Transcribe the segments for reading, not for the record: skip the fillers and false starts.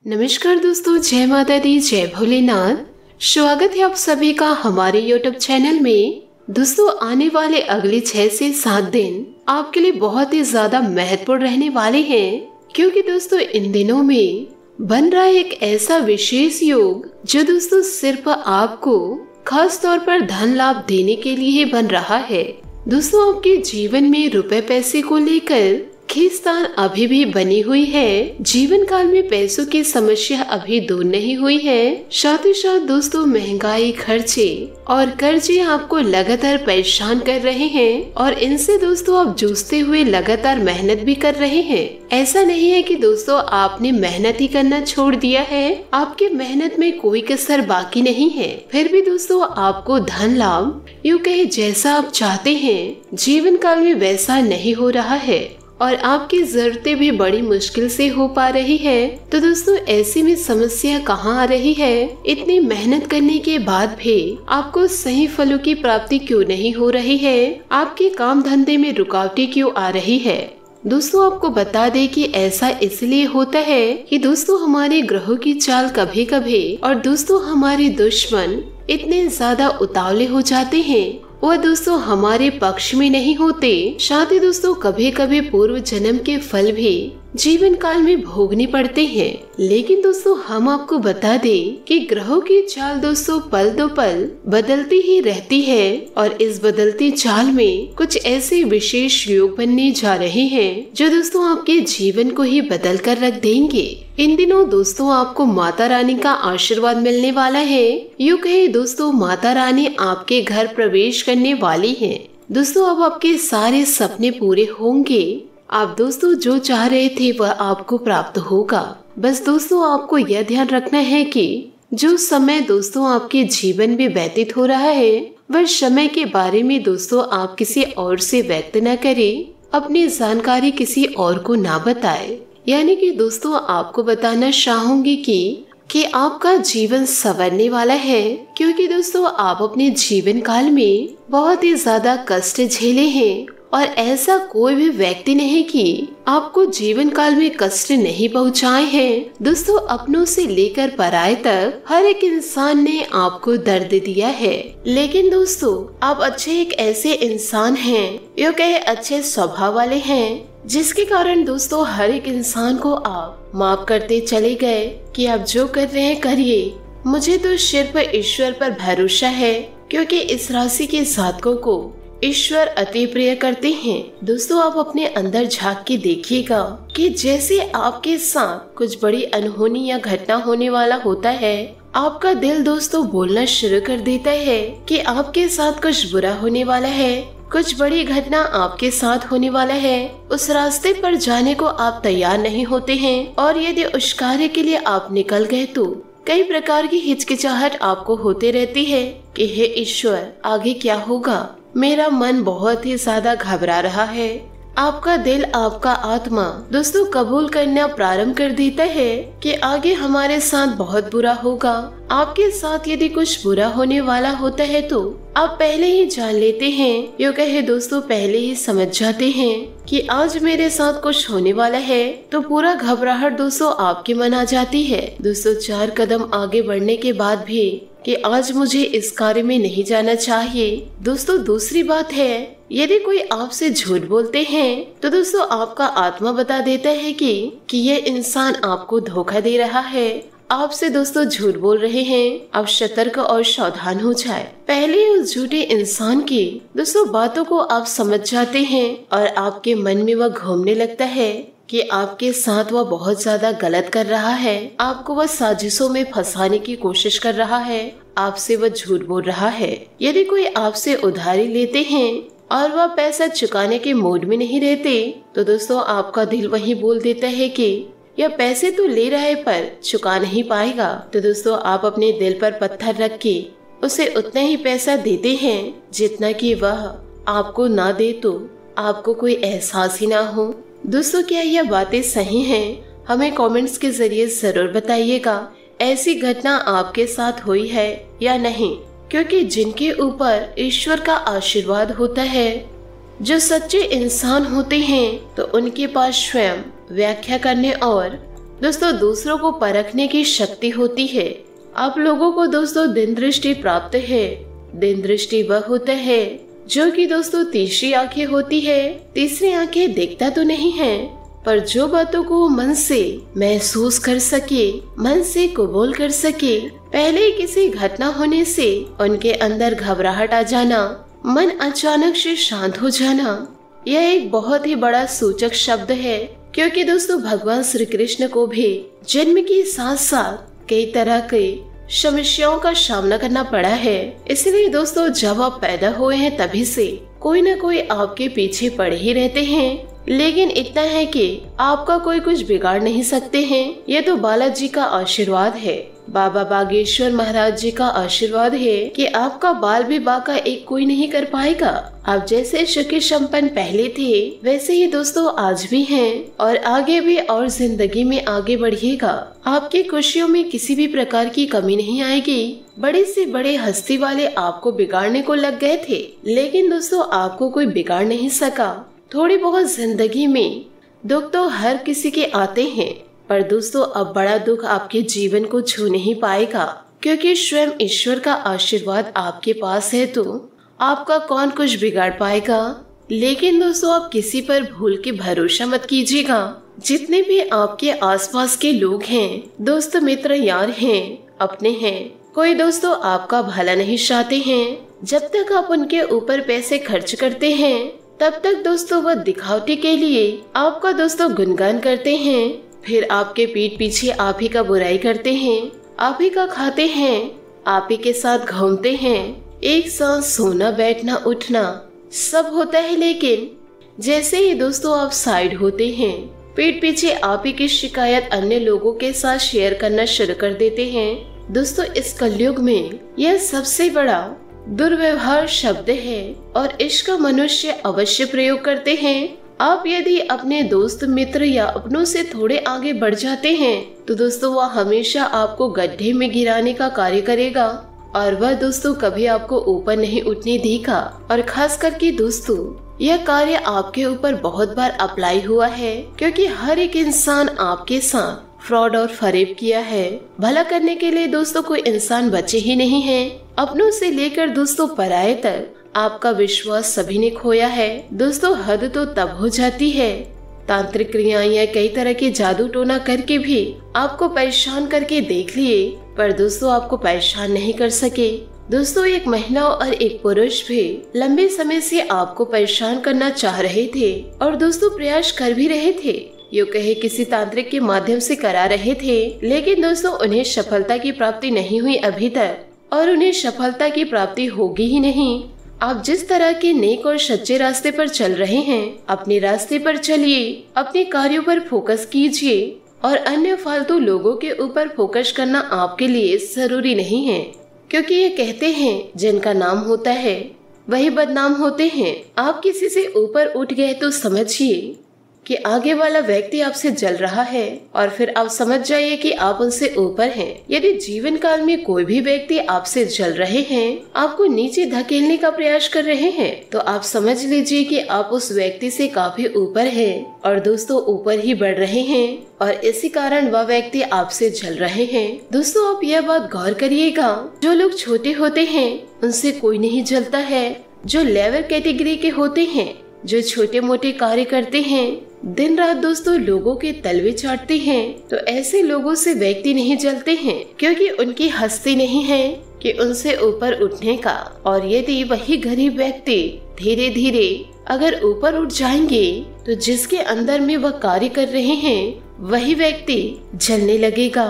नमस्कार दोस्तों, जय माता दी, जय भोलेनाथ। स्वागत है आप सभी का हमारे YouTube चैनल में। दोस्तों, आने वाले अगले 6 से 7 दिन आपके लिए बहुत ही ज्यादा महत्वपूर्ण रहने वाले हैं, क्योंकि दोस्तों इन दिनों में बन रहा है एक ऐसा विशेष योग जो दोस्तों सिर्फ आपको खास तौर पर धन लाभ देने के लिए ही बन रहा है। दोस्तों, आपके जीवन में रुपए पैसे को लेकर खींचतान अभी भी बनी हुई है। जीवन काल में पैसों की समस्या अभी दूर नहीं हुई है। साथ ही साथ दोस्तों महंगाई, खर्चे और कर्जे आपको लगातार परेशान कर रहे हैं और इनसे दोस्तों आप जूझते हुए लगातार मेहनत भी कर रहे हैं। ऐसा नहीं है कि दोस्तों आपने मेहनत ही करना छोड़ दिया है, आपकी मेहनत में कोई कसर बाकी नहीं है। फिर भी दोस्तों आपको धन लाभ यूँ कहे जैसा आप चाहते हैं जीवन काल में वैसा नहीं हो रहा है और आपकी जरूरतें भी बड़ी मुश्किल से हो पा रही है। तो दोस्तों ऐसे में समस्या कहाँ आ रही है? इतनी मेहनत करने के बाद भी आपको सही फलों की प्राप्ति क्यों नहीं हो रही है? आपके काम धंधे में रुकावटें क्यों आ रही है? दोस्तों आपको बता दें कि ऐसा इसलिए होता है कि दोस्तों हमारे ग्रहों की चाल कभी कभी और दोस्तों हमारे दुश्मन इतने ज्यादा उतावले हो जाते हैं, वह दोस्तों हमारे पक्ष में नहीं होते। साथ ही दोस्तों कभी कभी पूर्व जन्म के फल भी जीवन काल में भोगने पड़ते हैं। लेकिन दोस्तों हम आपको बता दें कि ग्रहों की चाल दोस्तों पल दो पल बदलती ही रहती है और इस बदलती चाल में कुछ ऐसे विशेष योग बनने जा रहे हैं जो दोस्तों आपके जीवन को ही बदल कर रख देंगे। इन दिनों दोस्तों आपको माता रानी का आशीर्वाद मिलने वाला है। यूँ कहे दोस्तों माता रानी आपके घर प्रवेश करने वाली है। दोस्तों अब आपके सारे सपने पूरे होंगे। आप दोस्तों जो चाह रहे थे वह आपको प्राप्त होगा। बस दोस्तों आपको यह ध्यान रखना है कि जो समय दोस्तों आपके जीवन में व्यतीत हो रहा है वह समय के बारे में दोस्तों आप किसी और से व्यक्त न करें, अपनी जानकारी किसी और को ना बताएं। यानी कि दोस्तों आपको बताना चाहूंगी कि आपका जीवन संवरने वाला है, क्योंकि दोस्तों आप अपने जीवन काल में बहुत ही ज्यादा कष्ट झेले हैं और ऐसा कोई भी व्यक्ति नहीं कि आपको जीवन काल में कष्ट नहीं पहुंचाए हैं। दोस्तों अपनों से लेकर पराये तक हर एक इंसान ने आपको दर्द दिया है, लेकिन दोस्तों आप अच्छे एक ऐसे इंसान हैं, यो कहे अच्छे स्वभाव वाले हैं, जिसके कारण दोस्तों हर एक इंसान को आप माफ करते चले गए कि आप जो कर रहे हैं करिए, मुझे तो सिर्फ ईश्वर पर भरोसा है, क्योंकि इस राशि के जातकों को ईश्वर अति प्रिय करते हैं। दोस्तों आप अपने अंदर झांक के देखिएगा कि जैसे आपके साथ कुछ बड़ी अनहोनी या घटना होने वाला होता है, आपका दिल दोस्तों बोलना शुरू कर देता है कि आपके साथ कुछ बुरा होने वाला है, कुछ बड़ी घटना आपके साथ होने वाला है। उस रास्ते पर जाने को आप तैयार नहीं होते हैं और यदि उस कार्य के लिए आप निकल गए तो कई प्रकार की हिचकिचाहट आपको होते रहती है कि हे ईश्वर आगे क्या होगा, मेरा मन बहुत ही ज्यादा घबरा रहा है। आपका दिल, आपका आत्मा दोस्तों कबूल करना प्रारंभ कर देता है कि आगे हमारे साथ बहुत बुरा होगा। आपके साथ यदि कुछ बुरा होने वाला होता है तो आप पहले ही जान लेते हैं, यो कहे दोस्तों पहले ही समझ जाते हैं कि आज मेरे साथ कुछ होने वाला है, तो पूरा घबराहट दोस्तों आपके मन आ जाती है। दोस्तों 4 कदम आगे बढ़ने के बाद भी कि आज मुझे इस कार्य में नहीं जाना चाहिए। दोस्तों दूसरी बात है, यदि कोई आपसे झूठ बोलते हैं तो दोस्तों आपका आत्मा बता देता है कि ये इंसान आपको धोखा दे रहा है, आपसे दोस्तों झूठ बोल रहे हैं, आप सतर्क और सावधान हो जाए। पहले उस झूठे इंसान की दोस्तों बातों को आप समझ जाते हैं और आपके मन में वह घूमने लगता है कि आपके साथ वह बहुत ज्यादा गलत कर रहा है, आपको वह साजिशों में फंसाने की कोशिश कर रहा है, आपसे वह झूठ बोल रहा है। यदि कोई आपसे उधारी लेते हैं और वह पैसा चुकाने के मूड में नहीं रहते तो दोस्तों आपका दिल वही बोल देता है कि यह पैसे तो ले रहा है पर चुका नहीं पाएगा। तो दोस्तों आप अपने दिल पर पत्थर रख के उसे उतना ही पैसा देते हैं जितना कि वह आपको ना दे तो आपको कोई एहसास ही ना हो। दोस्तों क्या यह बातें सही हैं? हमें कमेंट्स के जरिए जरूर बताइएगा। ऐसी घटना आपके साथ हुई है या नहीं? क्योंकि जिनके ऊपर ईश्वर का आशीर्वाद होता है, जो सच्चे इंसान होते हैं, तो उनके पास स्वयं व्याख्या करने और दोस्तों दूसरों को परखने की शक्ति होती है। आप लोगों को दोस्तों दिन दृष्टि प्राप्त है। दिन दृष्टि वह होता है जो कि दोस्तों तीसरी आंखें होती है। तीसरी आंखें देखता तो नहीं है, पर जो बातों को मन से महसूस कर सके, मन से कबूल कर सके। पहले किसी घटना होने से उनके अंदर घबराहट आ जाना, मन अचानक से शांत हो जाना, यह एक बहुत ही बड़ा सूचक शब्द है। क्योंकि दोस्तों भगवान श्री कृष्ण को भी जन्म के साथ साथ कई तरह के समस्याओं का सामना करना पड़ा है। इसलिए दोस्तों जब आप पैदा हुए हैं तभी से कोई न कोई आपके पीछे पड़े ही रहते हैं। लेकिन इतना है कि आपका कोई कुछ बिगाड़ नहीं सकते हैं। ये तो बालाजी का आशीर्वाद है, बाबा बागेश्वर महाराज जी का आशीर्वाद है कि आपका बाल भी बाका एक कोई नहीं कर पाएगा। आप जैसे सुखी संपन्न पहले थे वैसे ही दोस्तों आज भी हैं और आगे भी, और जिंदगी में आगे बढ़िएगा। आपकी खुशियों में किसी भी प्रकार की कमी नहीं आएगी। बड़े से बड़े हस्ती वाले आपको बिगाड़ने को लग गए थे, लेकिन दोस्तों आपको कोई बिगाड़ नहीं सका। थोड़ी बहुत जिंदगी में दुख तो हर किसी के आते हैं, पर दोस्तों अब बड़ा दुख आपके जीवन को छू नहीं पाएगा, क्योंकि स्वयं ईश्वर का आशीर्वाद आपके पास है। तो आपका कौन कुछ बिगाड़ पाएगा। लेकिन दोस्तों आप किसी पर भूल के भरोसा मत कीजिएगा। जितने भी आपके आसपास के लोग हैं, दोस्त मित्र यार हैं, अपने हैं, कोई दोस्तों आपका भला नहीं चाहते हैं। जब तक आप उनके ऊपर पैसे खर्च करते हैं तब तक दोस्तों वह दिखावटी के लिए आपका दोस्तों गुणगान करते हैं, फिर आपके पीठ पीछे आप ही का बुराई करते हैं, आप ही का खाते हैं, आप ही के साथ घूमते हैं। एक साथ सोना बैठना उठना सब होता है, लेकिन जैसे ही दोस्तों आप साइड होते हैं, पीठ पीछे आप ही की शिकायत अन्य लोगों के साथ शेयर करना शुरू कर देते हैं। दोस्तों इस कलयुग में यह सबसे बड़ा दुर्व्यवहार शब्द है और इसका मनुष्य अवश्य प्रयोग करते हैं। आप यदि अपने दोस्त मित्र या अपनों से थोड़े आगे बढ़ जाते हैं तो दोस्तों वह हमेशा आपको गड्ढे में गिराने का कार्य करेगा और वह दोस्तों कभी आपको ऊपर नहीं उठने देगा। और खास करके दोस्तों यह कार्य आपके ऊपर बहुत बार अप्लाई हुआ है, क्योंकि हर एक इंसान आपके साथ फ्रॉड और फरेब किया है। भला करने के लिए दोस्तों कोई इंसान बचे ही नहीं है। अपनों से लेकर दोस्तों पराये तक आपका विश्वास सभी ने खोया है। दोस्तों हद तो तब हो जाती है, तांत्रिक क्रियाएं या कई तरह के जादू टोना करके भी आपको परेशान करके देख लिए, पर दोस्तों आपको परेशान नहीं कर सके। दोस्तों एक महिला और एक पुरुष भी लंबे समय से आपको परेशान करना चाह रहे थे और दोस्तों प्रयास कर भी रहे थे, यूँ कहे किसी तांत्रिक के माध्यम से करा रहे थे। लेकिन दोस्तों उन्हें सफलता की प्राप्ति नहीं हुई अभी तक, और उन्हें सफलता की प्राप्ति होगी ही नहीं। आप जिस तरह के नेक और सच्चे रास्ते पर चल रहे हैं, अपने रास्ते पर चलिए, अपने कार्यों पर फोकस कीजिए और अन्य फालतू लोगों के ऊपर फोकस करना आपके लिए जरूरी नहीं है, क्योंकि ये कहते हैं जिनका नाम होता है वही बदनाम होते हैं। आप किसी से ऊपर उठ गए तो समझिए कि आगे वाला व्यक्ति आपसे जल रहा है और फिर आप समझ जाइए कि आप उनसे ऊपर हैं। यदि जीवन काल में कोई भी व्यक्ति आपसे जल रहे हैं, आपको नीचे धकेलने का प्रयास कर रहे हैं, तो आप समझ लीजिए कि आप उस व्यक्ति से काफी ऊपर हैं और दोस्तों ऊपर ही बढ़ रहे हैं, और इसी कारण वह व्यक्ति आपसे जल रहे हैं। दोस्तों आप यह बात गौर करिएगा, जो लोग छोटे होते हैं उनसे कोई नहीं जलता है। जो लेवल कैटेगरी के होते हैं, जो छोटे मोटे कार्य करते हैं, दिन रात दोस्तों लोगों के तलवे चाटते हैं, तो ऐसे लोगों से व्यक्ति नहीं जलते हैं, क्योंकि उनकी हस्ती नहीं है कि उनसे ऊपर उठने का। और यदि वही गरीब व्यक्ति धीरे धीरे अगर ऊपर उठ जाएंगे तो जिसके अंदर में वह कार्य कर रहे हैं वही व्यक्ति जलने लगेगा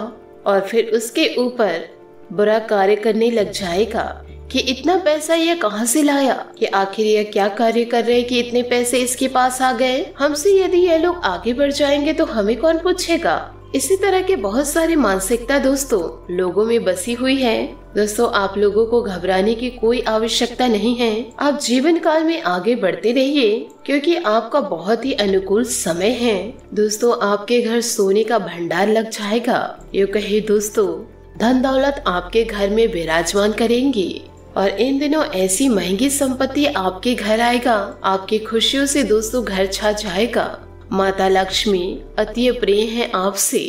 और फिर उसके ऊपर बुरा कार्य करने लग जाएगा कि इतना पैसा ये कहाँ से लाया, कि आखिर ये क्या कार्य कर रहे हैं कि इतने पैसे इसके पास आ गए। हमसे यदि ये लोग आगे बढ़ जाएंगे तो हमें कौन पूछेगा। इसी तरह के बहुत सारी मानसिकता दोस्तों लोगों में बसी हुई है। दोस्तों आप लोगों को घबराने की कोई आवश्यकता नहीं है। आप जीवन काल में आगे बढ़ते रहिए, क्योंकि आपका बहुत ही अनुकूल समय है। दोस्तों आपके घर सोने का भंडार लग जाएगा, यूँ कहे दोस्तों धन दौलत आपके घर में विराजमान करेंगी और इन दिनों ऐसी महंगी संपत्ति आपके घर आएगा, आपकी खुशियों से दोस्तों घर छा जाएगा। माता लक्ष्मी अति प्रिय है आपसे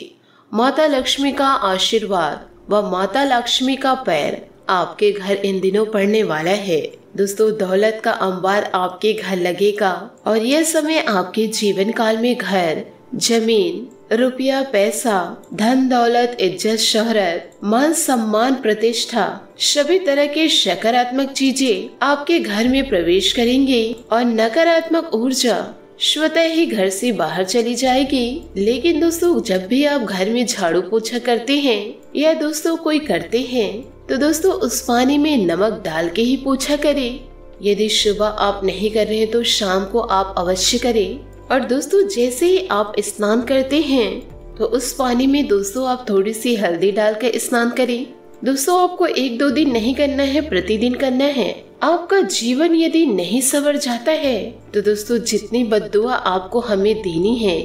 माता लक्ष्मी का आशीर्वाद व माता लक्ष्मी का पैर आपके घर इन दिनों पड़ने वाला है। दोस्तों, दौलत का अंबार आपके घर लगेगा और यह समय आपके जीवन काल में घर, जमीन, रुपया, पैसा, धन दौलत, इज्जत, शोहरत, मान सम्मान, प्रतिष्ठा, सभी तरह के सकारात्मक चीजें आपके घर में प्रवेश करेंगे और नकारात्मक ऊर्जा स्वतः ही घर से बाहर चली जाएगी। लेकिन दोस्तों, जब भी आप घर में झाड़ू पोछा करते हैं या दोस्तों कोई करते हैं तो दोस्तों उस पानी में नमक डाल के ही पोछा करें। यदि सुबह आप नहीं कर रहे तो शाम को आप अवश्य करें। और दोस्तों, जैसे ही आप स्नान करते हैं तो उस पानी में दोस्तों आप थोड़ी सी हल्दी डालकर स्नान करें। दोस्तों, आपको 1-2 दिन नहीं करना है, प्रतिदिन करना है। आपका जीवन यदि नहीं संवर जाता है तो दोस्तों जितनी बद्दुआ आपको हमें देनी है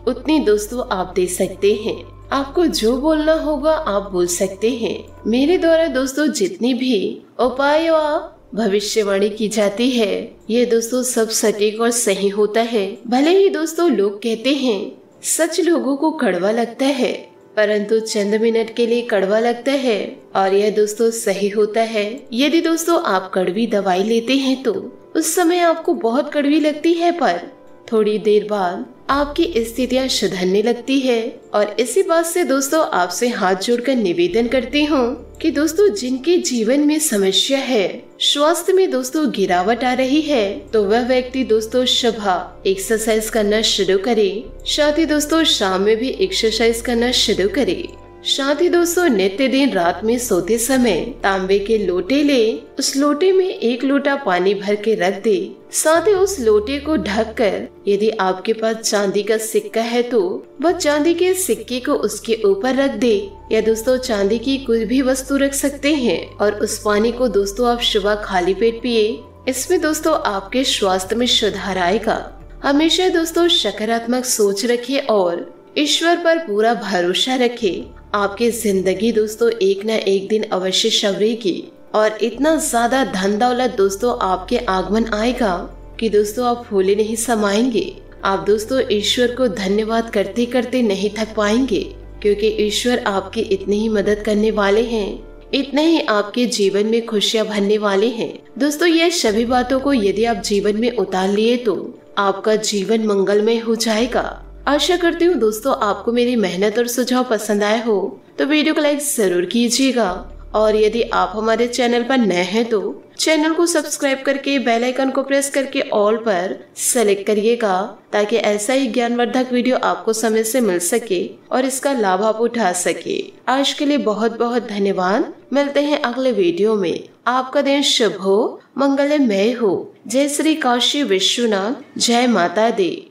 उतनी दोस्तों आप दे सकते हैं। आपको जो बोलना होगा आप बोल सकते हैं। मेरे द्वारा दोस्तों जितनी भी उपाय व भविष्यवाणी की जाती है ये दोस्तों सब सटीक और सही होता है। भले ही दोस्तों लोग कहते हैं सच लोगों को कड़वा लगता है, परंतु चंद मिनट के लिए कड़वा लगता है और यह दोस्तों सही होता है। यदि दोस्तों आप कड़वी दवाई लेते हैं तो उस समय आपको बहुत कड़वी लगती है, पर थोड़ी देर बाद आपकी स्थितियां सुधरने लगती है। और इसी बात से दोस्तों आपसे हाथ जोड़कर निवेदन करती हूँ कि दोस्तों जिनके जीवन में समस्या है, स्वास्थ्य में दोस्तों गिरावट आ रही है, तो वह व्यक्ति दोस्तों सुबह एक्सरसाइज करना शुरू करे, साथ ही दोस्तों शाम में भी एक्सरसाइज करना शुरू करे। साथ ही दोस्तों नित्य दिन रात में सोते समय तांबे के लोटे ले, उस लोटे में 1 लोटा पानी भर के रख दे। साथ ही उस लोटे को ढककर यदि आपके पास चांदी का सिक्का है तो वह चांदी के सिक्के को उसके ऊपर रख दे, या दोस्तों चांदी की कोई भी वस्तु रख सकते हैं। और उस पानी को दोस्तों आप सुबह खाली पेट पिए। इसमें दोस्तों आपके स्वास्थ्य में सुधार आएगा। हमेशा दोस्तों सकारात्मक सोच रखे और ईश्वर पर पूरा भरोसा रखे। आपकी जिंदगी दोस्तों एक न एक दिन अवश्य संवरेगी और इतना ज्यादा धन दौलत दोस्तों आपके आगमन आएगा कि दोस्तों आप फूले नहीं समाएंगे। आप दोस्तों ईश्वर को धन्यवाद करते करते नहीं थक पाएंगे, क्योंकि ईश्वर आपकी इतनी ही मदद करने वाले हैं, इतने ही आपके जीवन में खुशियां भरने वाले हैं। दोस्तों ये सभी बातों को यदि आप जीवन में उतार लिए तो आपका जीवन मंगलमय हो जाएगा। आशा करती हूँ दोस्तों आपको मेरी मेहनत और सुझाव पसंद आए हो, तो वीडियो को लाइक जरूर कीजिएगा। और यदि आप हमारे चैनल पर नए हैं तो चैनल को सब्सक्राइब करके बेल आइकन को प्रेस करके ऑल पर सेलेक्ट करिएगा, ताकि ऐसा ही ज्ञानवर्धक वीडियो आपको समय से मिल सके और इसका लाभ आप उठा सके। आज के लिए बहुत बहुत धन्यवाद। मिलते हैं अगले वीडियो में। आपका दिन शुभ हो, मंगलमय हो। जय श्री काशी विश्वनाथ, जय माता दी।